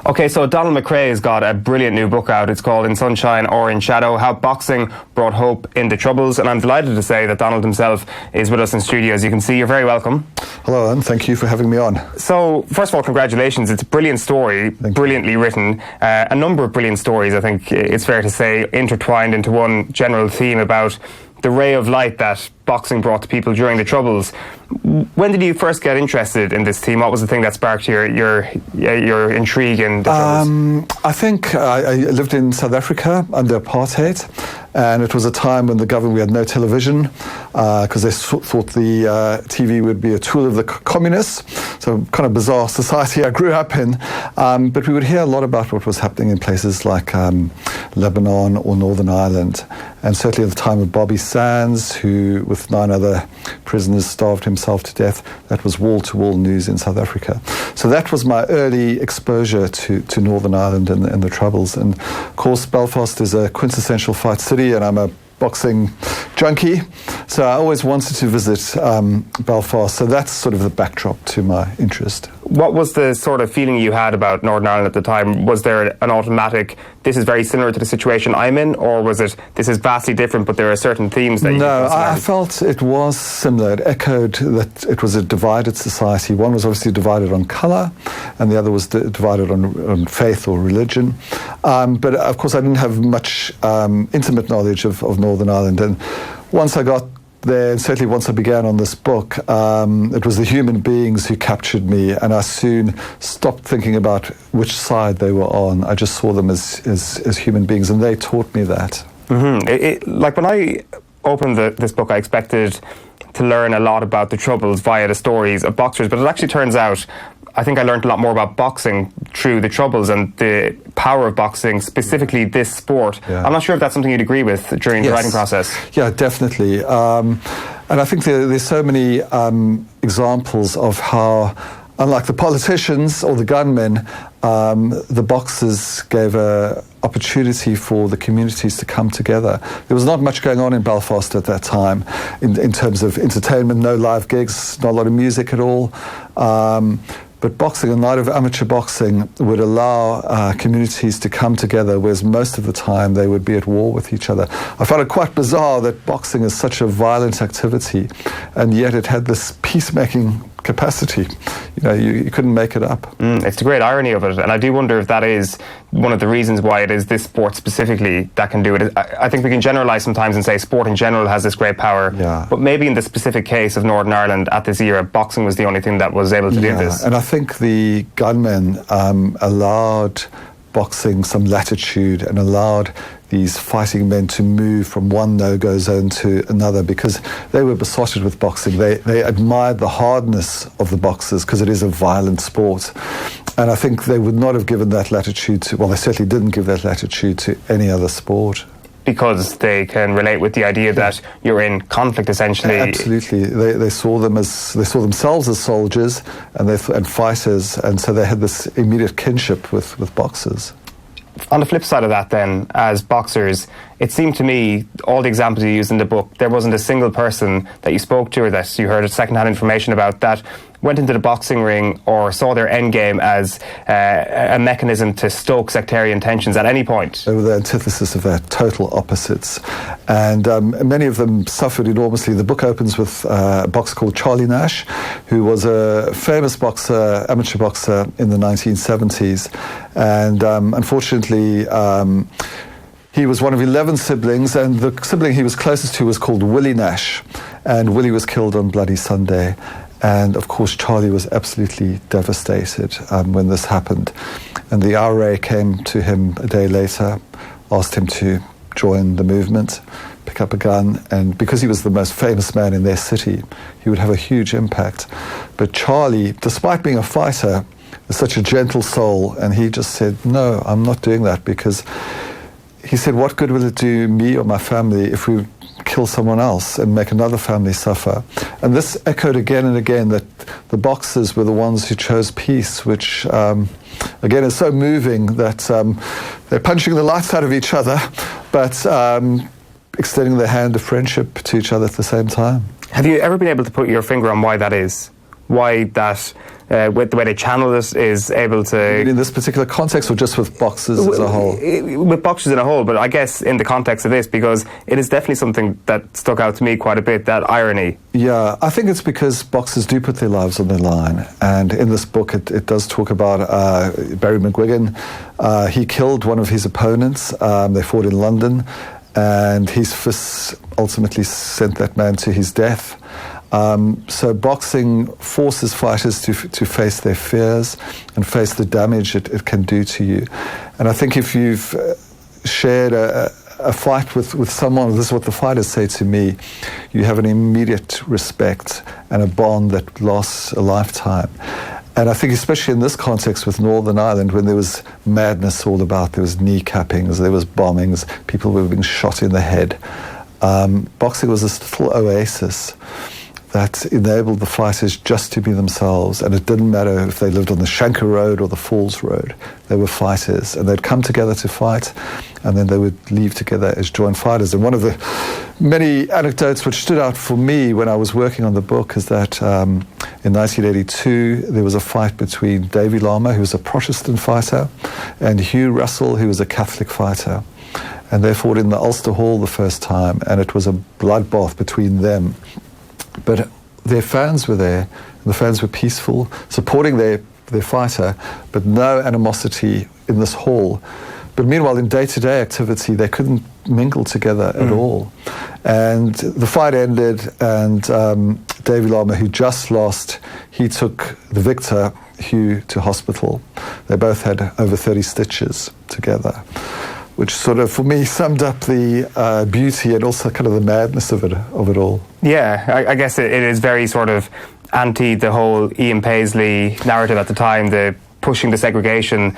Okay, so Donald McRae has got a brilliant new book out. It's called In Sunshine or in Shadow, How Boxing Brought Hope into Troubles. And I'm delighted to say that Donald himself is with us in studio. As you can see, you're very welcome. Hello, and thank you for having me on. So, first of all, congratulations. It's a brilliant story, brilliantly written. A number of brilliant stories, I think it's fair to say, intertwined into one general theme about the ray of light that boxing brought to people during the Troubles. When did you first get interested in this theme? What was the thing that sparked your intrigue in the Troubles? I think I lived in South Africa under apartheid, and it was a time when we had no television because they thought the TV would be a tool of the communists. So kind of bizarre society I grew up in. But we would hear a lot about what was happening in places like Lebanon or Northern Ireland. And certainly at the time of Bobby Sands, who with 9 other prisoners starved himself to death, that was wall-to-wall news in South Africa. So that was my early exposure to Northern Ireland and the Troubles. And of course, Belfast is a quintessential fight city, and I'm a boxing junkie, so I always wanted to visit Belfast. So that's sort of the backdrop to my interest. What was the sort of feeling you had about Northern Ireland at the time? Was there an automatic, this is very similar to the situation I'm in, or was it, this is vastly different, but there are certain themes that you... No, I felt it was similar. It echoed that it was a divided society. One was obviously divided on colour, and the other was divided on faith or religion. But of course I didn't have much intimate knowledge of Northern Ireland, and once I got there, and certainly once I began on this book, it was the human beings who captured me, and I soon stopped thinking about which side they were on. I just saw them as human beings, and they taught me that. Mm-hmm. Like when I opened this book, I expected to learn a lot about the Troubles via the stories of boxers, but it actually turns out I think I learned a lot more about boxing through the Troubles and the power of boxing, specifically this sport. Yeah. I'm not sure if that's something you'd agree with during the writing process. Yeah, definitely. And I think there's so many examples of how, unlike the politicians or the gunmen, the boxers gave an opportunity for the communities to come together. There was not much going on in Belfast at that time in terms of entertainment, no live gigs, not a lot of music at all. But boxing, a night of amateur boxing, would allow communities to come together, whereas most of the time they would be at war with each other. I found it quite bizarre that boxing is such a violent activity, and yet it had this peacemaking capacity. You know, you couldn't make it up. It's the great irony of it, and I do wonder if that is one of the reasons why it is this sport specifically that can do it. I think we can generalise sometimes and say sport in general has this great power, but maybe in the specific case of Northern Ireland at this era, boxing was the only thing that was able to do this. And I think the gunmen allowed boxing some latitude and allowed these fighting men to move from one no-go zone to another because they were besotted with boxing. They admired the hardness of the boxers because it is a violent sport. And I think they would not have given that latitude to, well, they certainly didn't give that latitude to any other sport. Because they can relate with the idea that you're in conflict, essentially. Absolutely, they saw themselves as soldiers and fighters, and so they had this immediate kinship with boxers. On the flip side of that, then, as boxers, it seemed to me all the examples you used in the book, there wasn't a single person that you spoke to or that you heard second-hand information about that went into the boxing ring or saw their end game as a mechanism to stoke sectarian tensions at any point. They were the antithesis of that, total opposites. And many of them suffered enormously. The book opens with a boxer called Charlie Nash, who was a famous boxer, amateur boxer in the 1970s. And unfortunately, he was one of 11 siblings, and the sibling he was closest to was called Willie Nash. And Willie was killed on Bloody Sunday. And of course, Charlie was absolutely devastated when this happened. And the IRA came to him a day later, asked him to join the movement, pick up a gun, and because he was the most famous man in their city, he would have a huge impact. But Charlie, despite being a fighter, is such a gentle soul, and he just said, no, I'm not doing that, because he said, what good will it do me or my family if we kill someone else and make another family suffer? And this echoed again and again, that the boxers were the ones who chose peace, which again is so moving that they're punching the lights out of each other, but extending their hand of friendship to each other at the same time. Have you ever been able to put your finger on why that is? why that, with the way they channel it, is able to... In this particular context, or just with boxers as a whole? With boxers in a whole, but I guess in the context of this, because it is definitely something that stuck out to me quite a bit, that irony. Yeah, I think it's because boxers do put their lives on the line. And in this book, it does talk about Barry McGuigan. He killed one of his opponents. They fought in London, and his fists ultimately sent that man to his death. So boxing forces fighters to face their fears and face the damage it can do to you. And I think if you've shared a fight with someone, this is what the fighters say to me, you have an immediate respect and a bond that lasts a lifetime. And I think especially in this context with Northern Ireland, when there was madness all about, there was kneecappings, there was bombings, people were being shot in the head. Boxing was this little oasis that enabled the fighters just to be themselves, and it didn't matter if they lived on the Shanker Road or the Falls Road. They were fighters, and they'd come together to fight, and then they would leave together as joint fighters. And one of the many anecdotes which stood out for me when I was working on the book is that in 1982 there was a fight between Davy Lama, who was a Protestant fighter, and Hugh Russell, who was a Catholic fighter. And they fought in the Ulster Hall the first time, and it was a bloodbath between them. But their fans were there, and the fans were peaceful, supporting their fighter, but no animosity in this hall. But meanwhile, in day-to-day activity, they couldn't mingle together at all. And the fight ended, and Davy Lama, who just lost, he took the victor, Hugh, to hospital. They both had over 30 stitches together, which sort of, for me, summed up the beauty and also kind of the madness of it all. Yeah, I guess it is very sort of anti the whole Ian Paisley narrative at the time, the pushing the segregation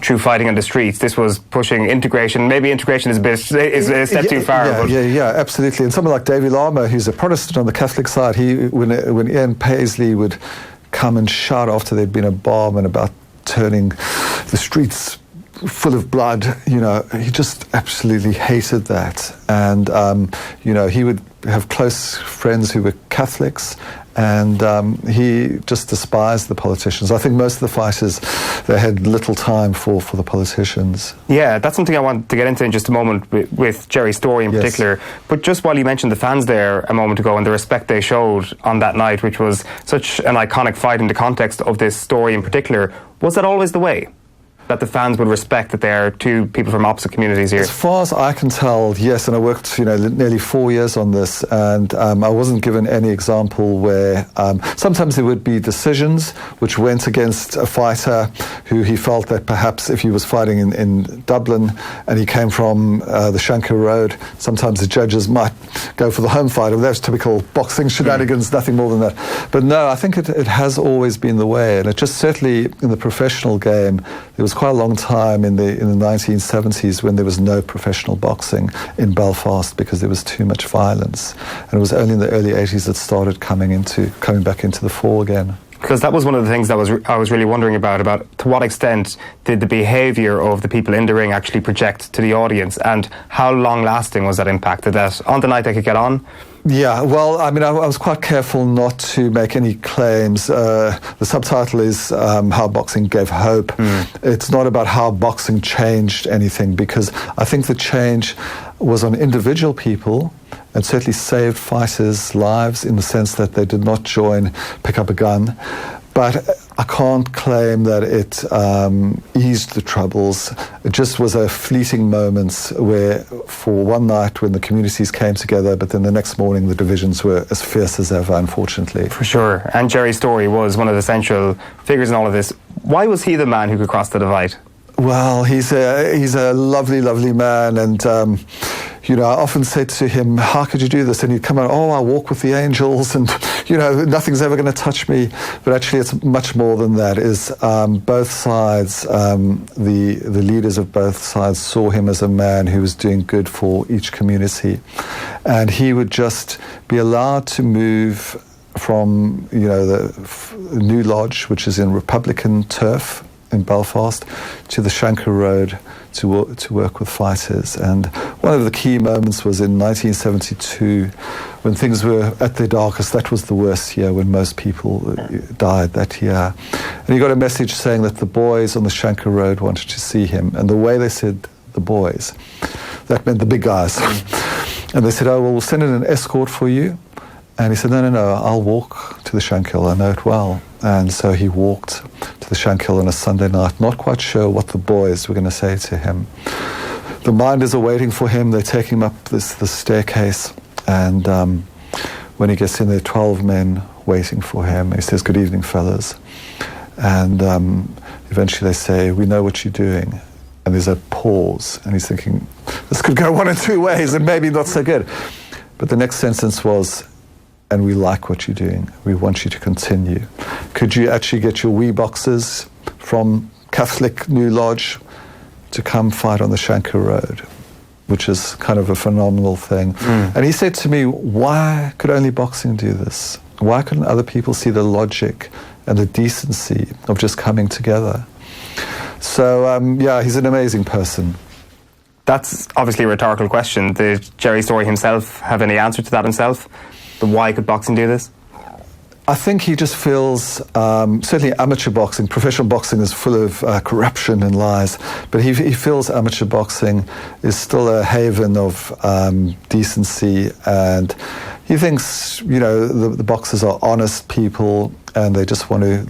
through fighting on the streets. This was pushing integration. Maybe integration is a step too far. Yeah, absolutely. And someone like Davy Lama, who's a Protestant on the Catholic side, when Ian Paisley would come and shout after there'd been a bomb and about turning the streets full of blood, he just absolutely hated that. And, he would have close friends who were Catholics, and he just despised the politicians. I think most of the fighters, they had little time for the politicians. Yeah, that's something I want to get into in just a moment with Gerry Storey in particular. But just while you mentioned the fans there a moment ago and the respect they showed on that night, which was such an iconic fight in the context of this story in particular, was that always the way? That the fans would respect that there are two people from opposite communities here? As far as I can tell, yes, and I worked nearly 4 years on this, and I wasn't given any example where sometimes there would be decisions which went against a fighter who he felt that perhaps if he was fighting in Dublin and he came from the Shanker Road, sometimes the judges might go for the home fighter. That's typical boxing shenanigans, nothing more than that. But no, I think it has always been the way, and it just certainly in the professional game, there was quite a long time in the 1970s when there was no professional boxing in Belfast because there was too much violence, and it was only in the early 80s that started coming back into the fore again. Because that was one of the things that I was really wondering about to what extent did the behaviour of the people in the ring actually project to the audience, and how long lasting was that impact? Did that on the night they could get on? Yeah, well, I mean, I was quite careful not to make any claims. The subtitle is How Boxing Gave Hope. It's not about how boxing changed anything, because I think the change was on individual people and certainly saved fighters' lives in the sense that they did not pick up a gun. But I can't claim that it eased the troubles. It just was a fleeting moment where, for one night, when the communities came together, but then the next morning the divisions were as fierce as ever, unfortunately. For sure. And Gerry Storey was one of the central figures in all of this. Why was he the man who could cross the divide? Well, he's a lovely, lovely man, and I often said to him, how could you do this? And he'd come out, I walk with the angels, and nothing's ever going to touch me. But actually it's much more than that. Is both sides, the leaders of both sides saw him as a man who was doing good for each community, and he would just be allowed to move from the New Lodge, which is in Republican turf, in Belfast to the Shankill Road to work with fighters. And one of the key moments was in 1972 when things were at their darkest. That was the worst year when most people died that year. And he got a message saying that the boys on the Shankill Road wanted to see him. And the way they said the boys, that meant the big guys. And they said, oh, well, we'll send in an escort for you. And he said, no, I'll walk to the Shankill. I know it well. And so he walked to the Shankill on a Sunday night, not quite sure what the boys were going to say to him. The minders are waiting for him. They're taking him up the staircase. And when he gets in, there are 12 men waiting for him. He says, good evening, fellas. And eventually they say, we know what you're doing. And there's a pause. And he's thinking, this could go one of two ways and maybe not so good. But the next sentence was, and we like what you're doing. We want you to continue. Could you actually get your wee boxers from Catholic New Lodge to come fight on the Shankill Road, which is kind of a phenomenal thing. And he said to me, why could only boxing do this? Why couldn't other people see the logic and the decency of just coming together? So, he's an amazing person. That's obviously a rhetorical question. Did Gerry Storey himself have any answer to that himself? Why could boxing do this? I think he just feels, certainly amateur boxing, professional boxing is full of corruption and lies, but he feels amateur boxing is still a haven of decency, and he thinks, the boxers are honest people and they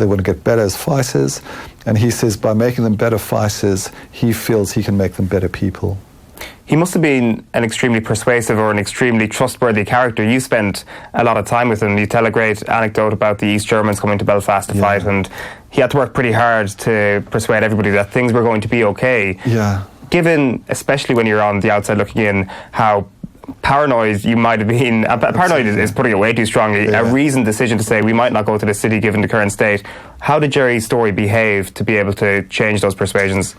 want to get better as fighters, and he says by making them better fighters, he feels he can make them better people. He must have been an extremely persuasive or an extremely trustworthy character. You spent a lot of time with him. You tell a great anecdote about the East Germans coming to Belfast to fight, and he had to work pretty hard to persuade everybody that things were going to be okay. Yeah. Given, especially when you're on the outside looking in, how paranoid you might have been. Paranoid is putting it way too strongly. Yeah. A reasoned decision to say we might not go to the city given the current state. How did Gerry Storey behave to be able to change those persuasions?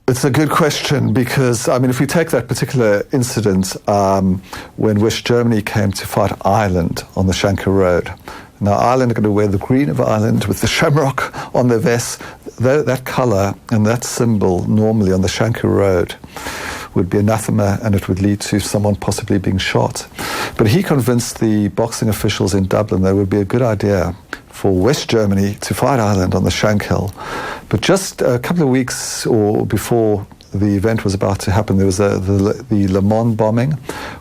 It's a good question because, if we take that particular incident when West Germany came to fight Ireland on the Shankill Road. Now, Ireland are going to wear the green of Ireland with the shamrock on their vests. That colour and that symbol normally on the Shankill Road would be anathema and it would lead to someone possibly being shot. But he convinced the boxing officials in Dublin that it would be a good idea for West Germany to fight Ireland on the Shankill. But just a couple of weeks or before the event was about to happen, there was the Le Mans bombing,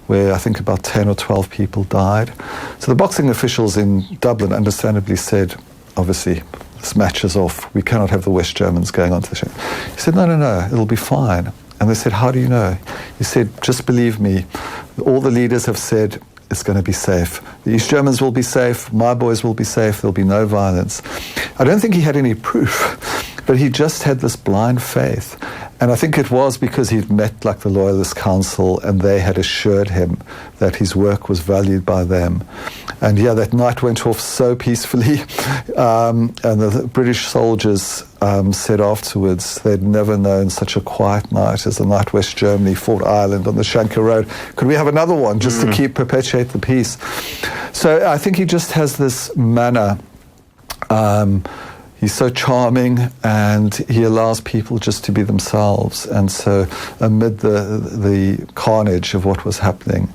where I think about 10 or 12 people died. So the boxing officials in Dublin understandably said, obviously, this match is off. We cannot have the West Germans going onto the Shankill. He said, no, it'll be fine. And they said, how do you know? He said, just believe me. All the leaders have said, it's going to be safe. The East Germans will be safe. My boys will be safe. There'll be no violence. I don't think he had any proof, but he just had this blind faith. And I think it was because he'd met the Loyalist Council and they had assured him that his work was valued by them. And that night went off so peacefully. And the British soldiers said afterwards they'd never known such a quiet night as the night West Germany fought Ireland on the Shankill Road. Could we have another one just to perpetuate the peace? So I think he just has this manner. He's so charming and he allows people just to be themselves. And so amid the carnage of what was happening,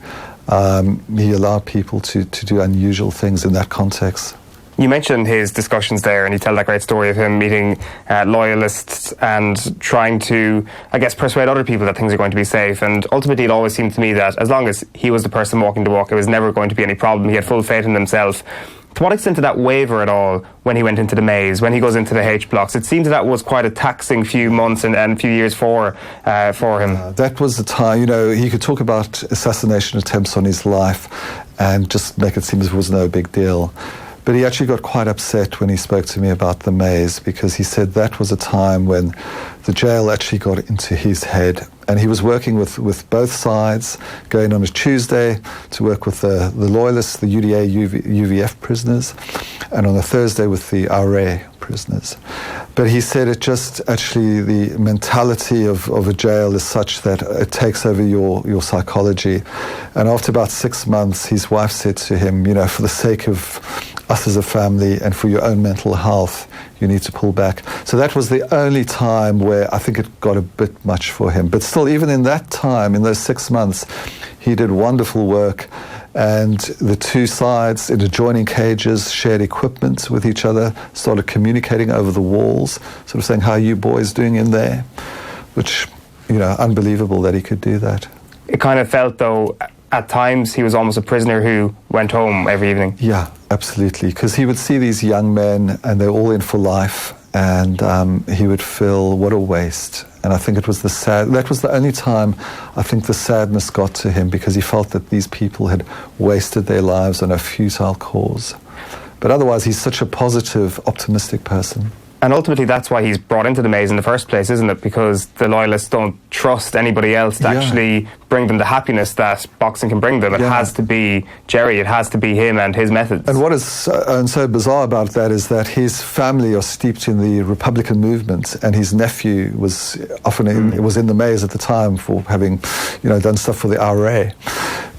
he allowed people to do unusual things in that context. You mentioned his discussions there, and you tell that great story of him meeting loyalists and trying to, persuade other people that things are going to be safe. And ultimately, it always seemed to me that as long as he was the person walking the walk, it was never going to be any problem. He had full faith in himself. To what extent did that waver at all when he went into the maze, when he goes into the H blocks? It seemed that was quite a taxing few months and few years for him. That was the time, he could talk about assassination attempts on his life and just make it seem as if it was no big deal. But he actually got quite upset when he spoke to me about the maze, because he said that was a time when the jail actually got into his head. And he was working with both sides, going on a Tuesday to work with the loyalists, the UDA, UVF prisoners, and on a Thursday with the RA prisoners. But he said it just actually, the mentality of a jail is such that it takes over your psychology. And after about 6 months, his wife said to him, you know, for the sake of us as a family and for your own mental health, you need to pull back. So that was the only time where I think it got a bit much for him. But still, even in that time, in those 6 months, he did wonderful work. And the two sides in adjoining cages shared equipment with each other, started communicating over the walls, sort of saying, how are you boys doing in there? Which, you know, unbelievable that he could do that. It kind of felt, though, at times he was almost a prisoner who went home every evening. Yeah, absolutely. Because he would see these young men and they're all in for life, and he would feel, what a waste. And I think it was that was the only time I think the sadness got to him, because he felt that these people had wasted their lives on a futile cause. But otherwise, he's such a positive, optimistic person. And ultimately, that's why he's brought into the maze in the first place, isn't it? Because the loyalists don't trust anybody else to actually bring them the happiness that boxing can bring them. It has to be Gerry, it has to be him and his methods. And what is so bizarre about that is that his family are steeped in the Republican movement, and his nephew was often was in the maze at the time for having, you know, done stuff for the IRA.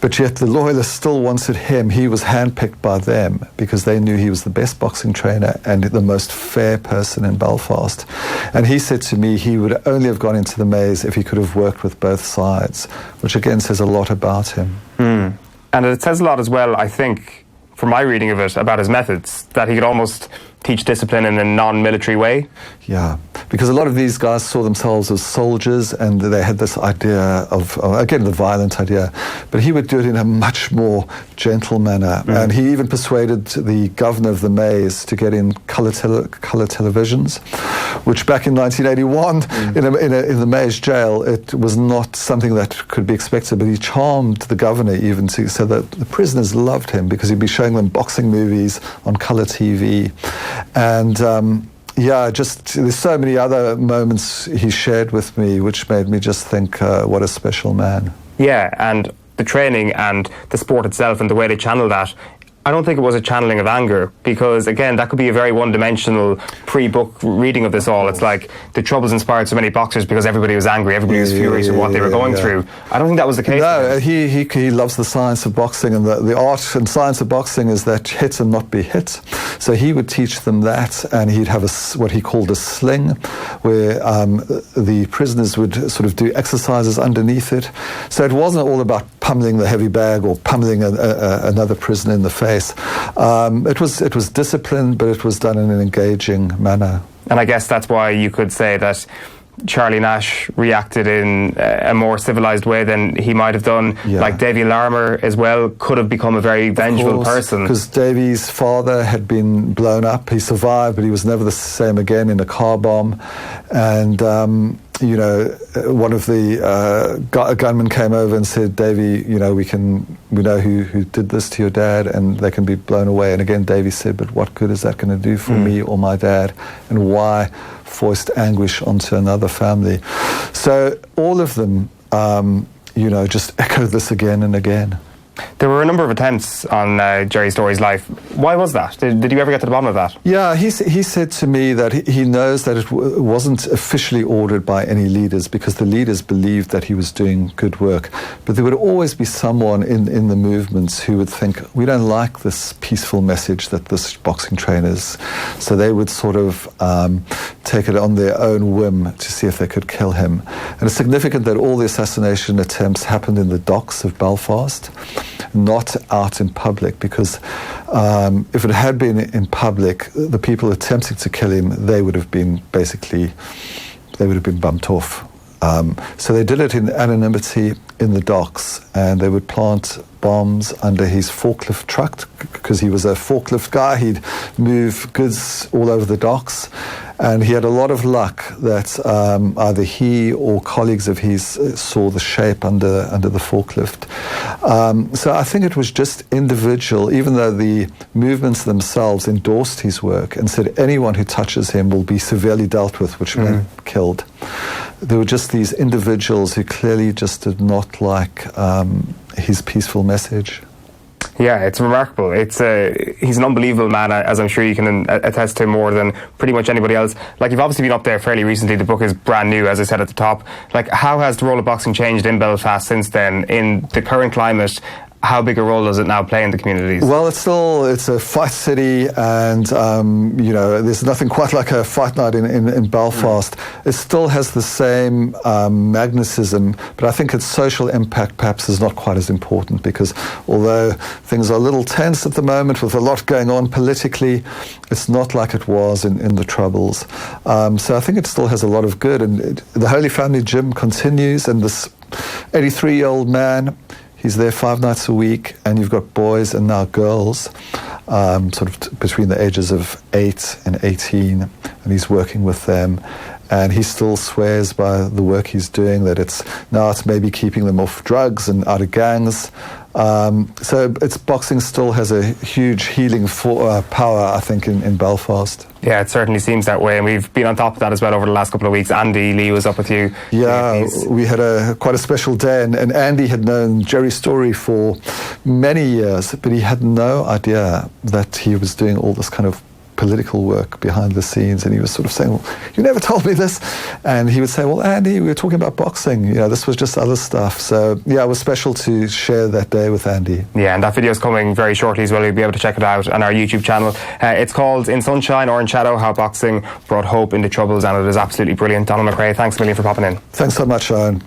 But yet the loyalists still wanted him. He was handpicked by them because they knew he was the best boxing trainer and the most fair person in Belfast. And he said to me he would only have gone into the maze if he could have worked with both sides, which again says a lot about him. And it says a lot as well, I think, from my reading of it, about his methods, that he could almost teach discipline in a non-military way. Yeah, because a lot of these guys saw themselves as soldiers, and they had this idea of, again, the violent idea, but he would do it in a much more gentle manner. And he even persuaded the governor of the maze to get in colour televisions, which back in 1981, in the maze jail, it was not something that could be expected, but he charmed the governor even so that the prisoners loved him, because he'd be showing them boxing movies on colour TV. And there's so many other moments he shared with me which made me just think, what a special man. Yeah, and the training and the sport itself and the way they channel that, I don't think it was a channeling of anger, because, again, that could be a very one-dimensional pre-book reading of this all. It's like the Troubles inspired so many boxers because everybody was angry, everybody was furious with what they were going through. I don't think that was the case. No, he loves the science of boxing, and the art and science of boxing is that hit and not be hit. So he would teach them that, and he'd have what he called a sling, where the prisoners would sort of do exercises underneath it. So it wasn't all about pummeling the heavy bag or pummeling another prisoner in the face. It was disciplined, but it was done in an engaging manner. And I guess that's why you could say that Charlie Nash reacted in a more civilised way than he might have done. Like Davy Larmer as well could have become a very vengeful person. Because Davy's father had been blown up. He survived, but he was never the same again in a car bomb. And one of the gunmen came over and said, Davy, we know who did this to your dad, and they can be blown away. And again, Davy said, but what good is that going to do for me or my dad? And why foist anguish onto another family? So all of them, just echoed this again and again. There were a number of attempts on Gerry Storey's life. Why was that? Did you ever get to the bottom of that? Yeah, he said to me that he knows that it wasn't officially ordered by any leaders, because the leaders believed that he was doing good work. But there would always be someone in the movements who would think, we don't like this peaceful message that this boxing trainer's. So they would sort of take it on their own whim to see if they could kill him. And it's significant that all the assassination attempts happened in the docks of Belfast, not out in public, because if it had been in public, the people attempting to kill him, they would have been bumped off. So they did it in anonymity in the docks, and they would plant bombs under his forklift truck, because he was a forklift guy. He'd move goods all over the docks, and he had a lot of luck that either he or colleagues of his saw the shape under the forklift. So I think it was just individual, even though the movements themselves endorsed his work and said anyone who touches him will be severely dealt with, which meant killed. There were just these individuals who clearly just did not like his peaceful message. Yeah, it's remarkable. He's an unbelievable man, as I'm sure you can attest to more than pretty much anybody else. Like, you've obviously been up there fairly recently. The book is brand new, as I said at the top. Like, how has the role of boxing changed in Belfast since then? In the current climate, how big a role does it now play in the communities? Well, it's a fight city, and there's nothing quite like a fight night in Belfast. It still has the same magnetism, but I think its social impact perhaps is not quite as important, because although things are a little tense at the moment with a lot going on politically, it's not like it was in the Troubles. So I think it still has a lot of good, and the Holy Family Gym continues, and this 83-year-old man, he's there 5 nights a week, and you've got boys and now girls, sort of between the ages of 8 and 18, and he's working with them. And he still swears by the work he's doing, that it's maybe keeping them off drugs and out of gangs. So boxing still has a huge healing power, I think, in Belfast. Yeah, it certainly seems that way, and we've been on top of that as well over the last couple of weeks. Andy Lee was up with you. Yeah, we had quite a special day, and Andy had known Gerry Storey for many years, but he had no idea that he was doing all this kind of political work behind the scenes, and he was sort of saying, well, you never told me this. And he would say, well, Andy, we were talking about boxing, this was just other stuff. So yeah, it was special to share that day with Andy. Yeah, and that video is coming very shortly as well. You'll be able to check it out on our YouTube channel. It's called In Sunshine or in Shadow, How Boxing Brought Hope into Troubles, and it is absolutely brilliant. Donald McRae, thanks a million for popping in. Thanks so much, Eoin.